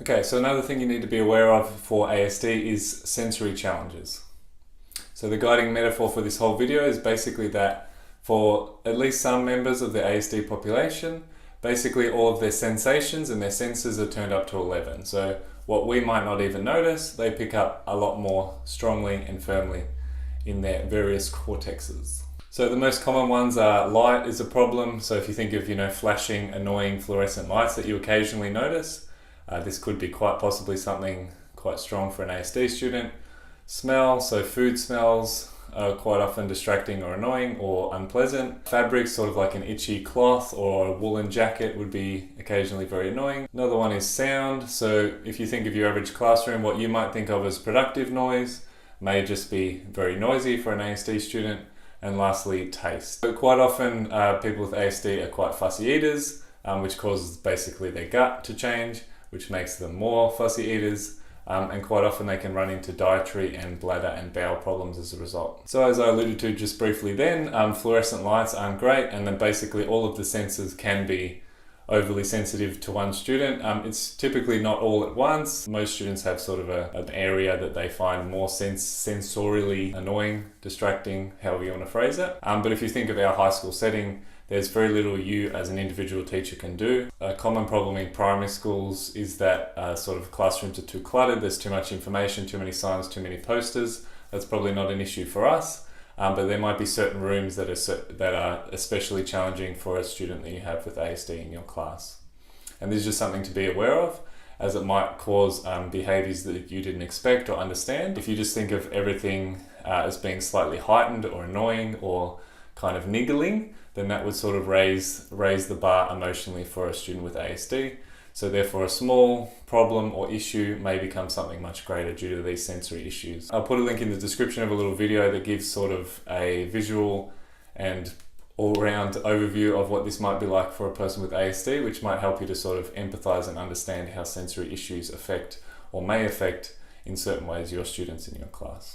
Okay, so another thing you need to be aware of for ASD is sensory challenges. So the guiding metaphor for this whole video is basically that for at least some members of the ASD population, basically all of their sensations and their senses are turned up to 11. So what we might not even notice, they pick up a lot more strongly and firmly in their various cortexes. So the most common ones are light is a problem. So if you think of, flashing, annoying fluorescent lights that you occasionally notice, this could be quite possibly something quite strong for an ASD student. Smell, so food smells are quite often distracting or annoying or unpleasant. Fabrics, sort of like an itchy cloth or a woolen jacket, would be occasionally very annoying. Another one is sound. So if you think of your average classroom, what you might think of as productive noise may just be very noisy for an ASD student. And lastly, taste. So quite often people with ASD are quite fussy eaters, which causes basically their gut to change, which makes them more fussy eaters, and quite often they can run into dietary and bladder and bowel problems as a result. So as I alluded to just briefly then, fluorescent lights aren't great, and then basically all of the senses can be overly sensitive to one student. It's typically not all at once. Most students have sort of an area that they find more sensorially annoying, distracting, however you want to phrase it. But if you think of our high school setting, there's very little you as an individual teacher can do. A common problem in primary schools is that sort of classrooms are too cluttered. There's too much information, too many signs, too many posters. That's probably not an issue for us. But there might be certain rooms that are especially challenging for a student that you have with ASD in your class. And this is just something to be aware of, as it might cause behaviors that you didn't expect or understand. If you just think of everything as being slightly heightened or annoying or kind of niggling, then that would sort of raise the bar emotionally for a student with ASD. So therefore a small problem or issue may become something much greater due to these sensory issues. I'll put a link in the description of a little video that gives sort of a visual and all-round overview of what this might be like for a person with ASD, which might help you to sort of empathize and understand how sensory issues affect or may affect in certain ways your students in your class.